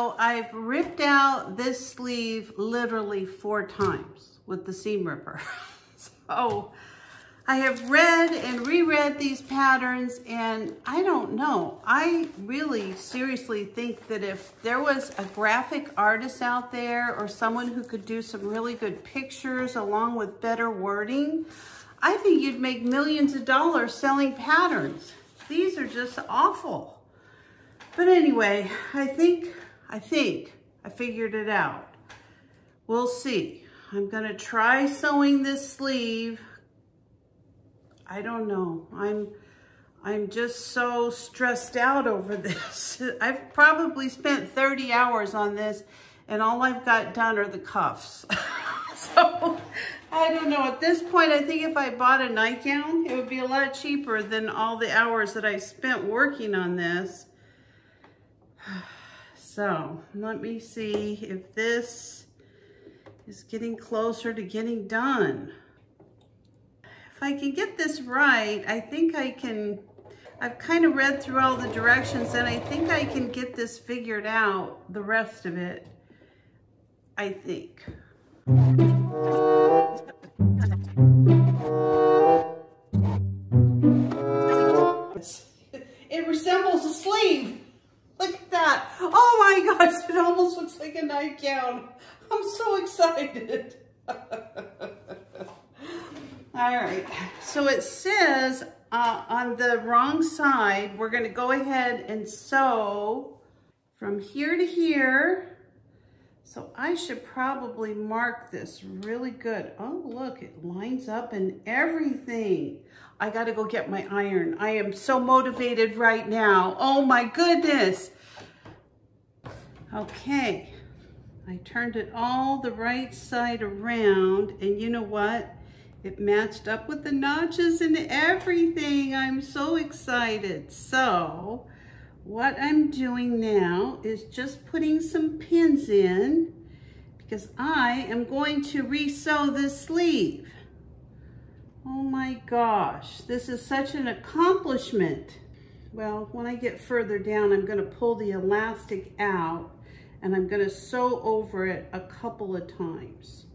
So I've ripped out this sleeve literally 4 times with the seam ripper. So I have read and reread these patterns, and I don't know. I really seriously think that if there was a graphic artist out there or someone who could do some really good pictures along with better wording, I think you'd make millions of dollars selling patterns. These are just awful. But anyway, I think I figured it out. We'll see. I'm gonna try sewing this sleeve. I don't know. I'm just so stressed out over this. I've probably spent 30 hours on this, and all I've got done are the cuffs. So I don't know. At this point, I think if I bought a nightgown, it would be a lot cheaper than all the hours that I spent working on this. So let me see if this is getting closer to getting done. If I can get this right, I think I can. I've kind of read through all the directions, and I think I can get this figured out, the rest of it, I think. It resembles a sleeve. Look at that. Oh my gosh, it almost looks like a nightgown. I'm so excited. All right, so it says on the wrong side, we're gonna go ahead and sew from here to here. So I should probably mark this really good. Oh, look, it lines up and everything. I gotta go get my iron. I am so motivated right now. Oh my goodness. Okay, I turned it all the right side around, and you know what? It matched up with the notches and everything. I'm so excited. So what I'm doing now is just putting some pins in, because I am going to re-sew this sleeve. Oh my gosh, this is such an accomplishment. Well, when I get further down, I'm gonna pull the elastic out and I'm gonna sew over it a couple of times.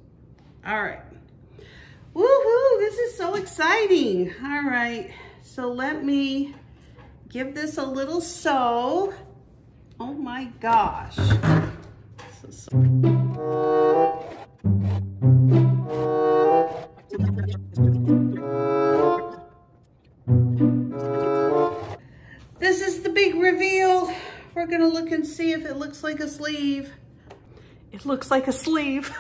All right. Woohoo, this is so exciting. All right, so let me give this a little sew. Oh my gosh. This is the big reveal. We're gonna look and see if it looks like a sleeve. It looks like a sleeve.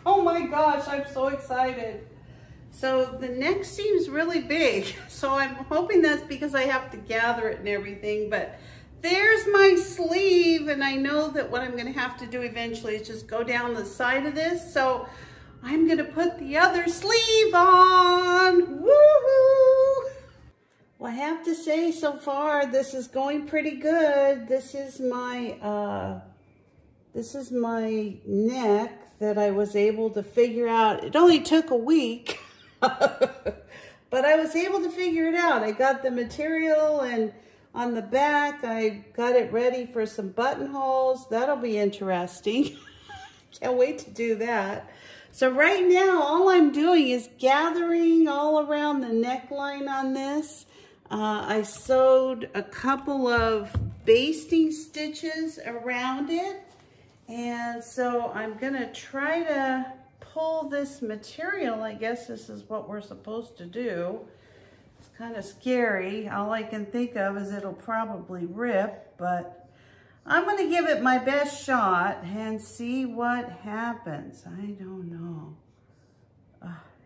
Oh my gosh, I'm so excited. So the neck seems really big. So I'm hoping that's because I have to gather it and everything, but there's my sleeve, and I know that what I'm gonna have to do eventually is just go down the side of this. So I'm gonna put the other sleeve on. Woohoo! Well, I have to say so far, this is going pretty good. This is my neck that I was able to figure out. It only took a week. But I was able to figure it out. I got the material, and on the back, I got it ready for some buttonholes. That'll be interesting. Can't wait to do that. So right now, all I'm doing is gathering all around the neckline on this. I sewed a couple of basting stitches around it. And so I'm gonna try to pull this material. I guess this is what we're supposed to do. It's kind of scary. All I can think of is it'll probably rip, but I'm gonna give it my best shot and see what happens. I don't know.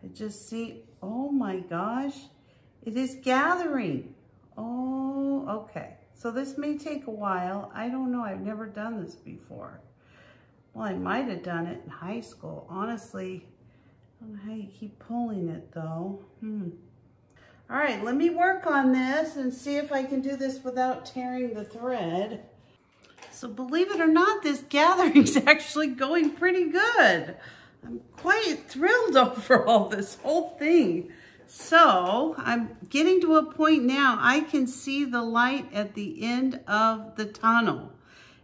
It just oh my gosh, it is gathering. Oh, okay. So this may take a while. I don't know, I've never done this before. Well, I might have done it in high school. Honestly, I don't know how you keep pulling it though. All right, let me work on this and see if I can do this without tearing the thread. So believe it or not, this gathering's actually going pretty good. I'm quite thrilled over all this whole thing. So I'm getting to a point now, I can see the light at the end of the tunnel.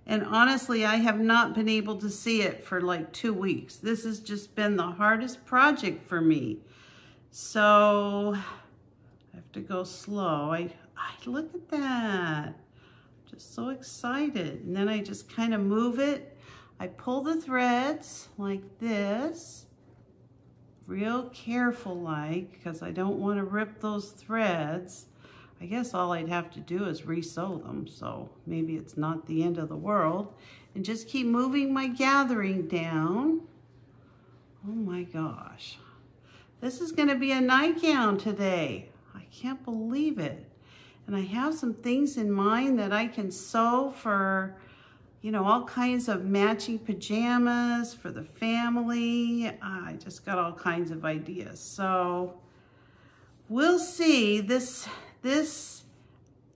And honestly, I have not been able to see it for like 2 weeks. This has just been the hardest project for me. So I have to go slow. I look at that. Just so excited. And then I just kind of move it. I pull the threads like this, real careful like, because I don't want to rip those threads. I guess all I'd have to do is re-sew them, so maybe it's not the end of the world. And just keep moving my gathering down. Oh my gosh. This is gonna be a nightgown today. I can't believe it. And I have some things in mind that I can sew for, you know, all kinds of matching pajamas for the family. I just got all kinds of ideas. So we'll see. This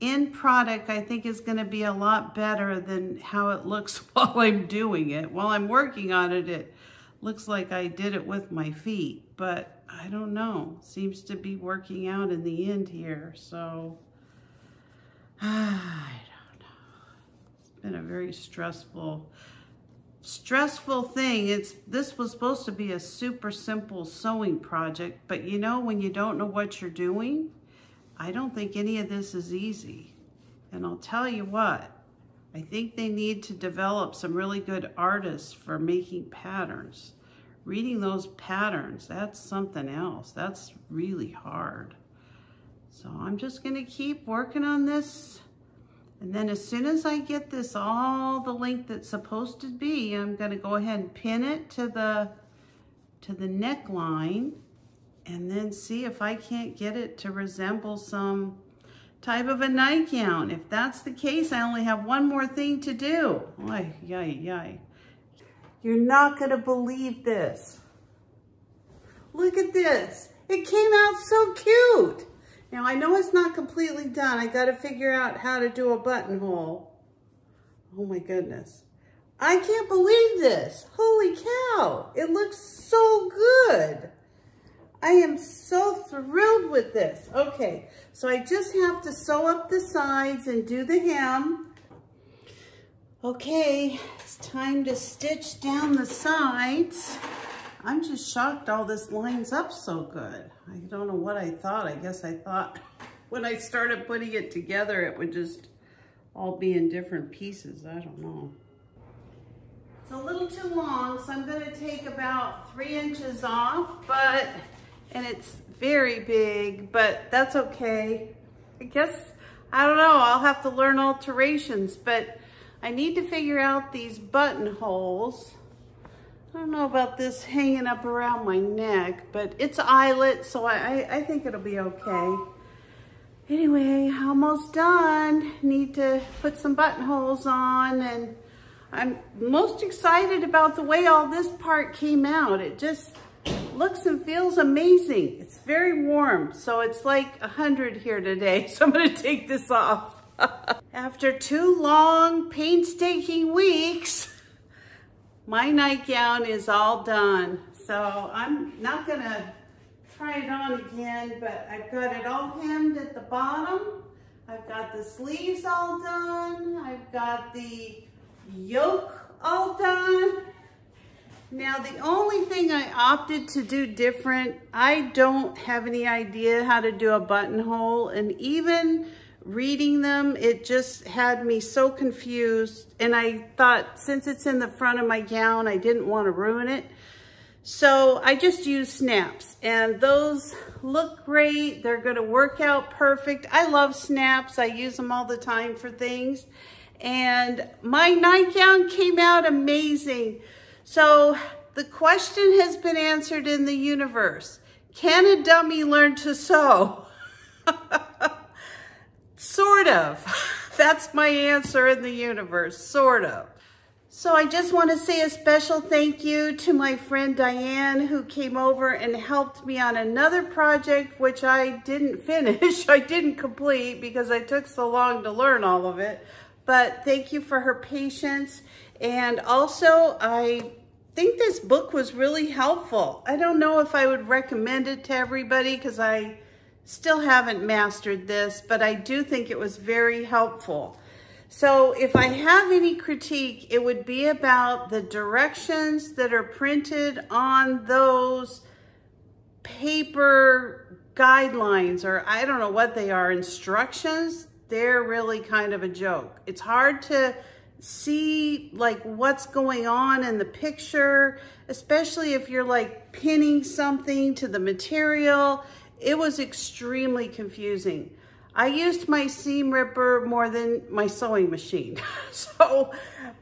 end product, I think, is going to be a lot better than how it looks while I'm doing it. While I'm working on it, it looks like I did it with my feet, but I don't know. Seems to be working out in the end here, so I don't know. It's been a very stressful thing. This was supposed to be a super simple sewing project, but you know, when you don't know what you're doing, I don't think any of this is easy. And I'll tell you what, I think they need to develop some really good artists for making patterns. Reading those patterns, that's something else. That's really hard. So I'm just gonna keep working on this. And then as soon as I get this all the length it's supposed to be, I'm gonna go ahead and pin it to the neckline, and then see if I can't get it to resemble some type of a nightgown. If that's the case, I only have one more thing to do. Oy, yay, yay. You're not gonna believe this. Look at this. It came out so cute. Now I know it's not completely done. I gotta figure out how to do a buttonhole. Oh my goodness. I can't believe this. Holy cow. It looks so good. I am so thrilled with this. Okay, so I just have to sew up the sides and do the hem. Okay, it's time to stitch down the sides. I'm just shocked all this lines up so good. I don't know what I thought. I guess I thought when I started putting it together, it would just all be in different pieces. I don't know. It's a little too long, so I'm gonna take about 3 inches off, and it's very big, but that's okay. I guess, I don't know, I'll have to learn alterations, but I need to figure out these buttonholes. I don't know about this hanging up around my neck, but it's eyelet, so I think it'll be okay. Anyway, almost done. Need to put some buttonholes on, and I'm most excited about the way all this part came out. It just looks and feels amazing. It's very warm, so it's like 100 here today, so I'm gonna take this off. After 2 long, painstaking weeks, my nightgown is all done. So I'm not gonna try it on again, but I've got it all hemmed at the bottom. I've got the sleeves all done. I've got the yoke all done. Now, the only thing I opted to do different, I don't have any idea how to do a buttonhole, and even reading them, it just had me so confused, and I thought since it's in the front of my gown, I didn't want to ruin it. So I just used snaps, and those look great. They're gonna work out perfect. I love snaps. I use them all the time for things, and my nightgown came out amazing. So the question has been answered in the universe. Can a dummy learn to sew? Sort of. That's my answer in the universe, sort of. So I just want to say a special thank you to my friend Diane, who came over and helped me on another project, which I didn't finish. I didn't complete because I took so long to learn all of it. But thank you for her patience. And also, I think this book was really helpful. I don't know if I would recommend it to everybody because I still haven't mastered this, but I do think it was very helpful. So if I have any critique, it would be about the directions that are printed on those paper guidelines, or I don't know what they are, instructions. They're really kind of a joke. It's hard to see like what's going on in the picture, especially if you're like pinning something to the material. It was extremely confusing. I used my seam ripper more than my sewing machine. So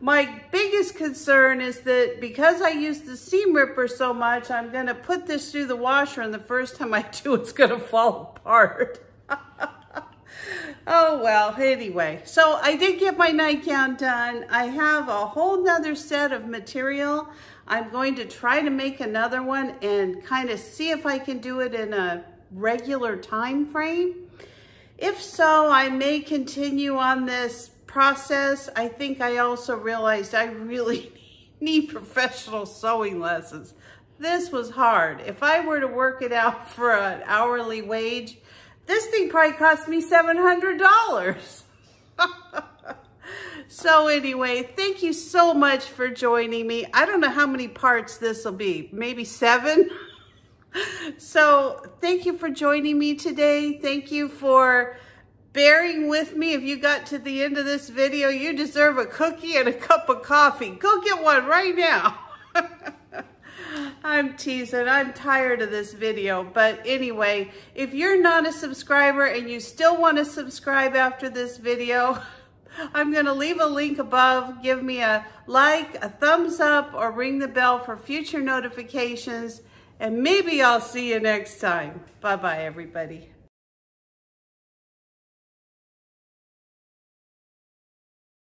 my biggest concern is that because I use the seam ripper so much, I'm gonna put this through the washer, and the first time I do, it's gonna fall apart. Oh well, anyway. So I did get my nightgown done. I have a whole nother set of material. I'm going to try to make another one and kind of see if I can do it in a regular time frame. If so, I may continue on this process. I think I also realized I really need professional sewing lessons. This was hard. If I were to work it out for an hourly wage, this thing probably cost me $700. So anyway, thank you so much for joining me. I don't know how many parts this will be, maybe 7. So thank you for joining me today. Thank you for bearing with me. If you got to the end of this video, you deserve a cookie and a cup of coffee. Go get one right now. I'm teasing. I'm tired of this video. But anyway, if you're not a subscriber and you still want to subscribe after this video, I'm going to leave a link above. Give me a like, a thumbs up, or ring the bell for future notifications. And maybe I'll see you next time. Bye-bye, everybody.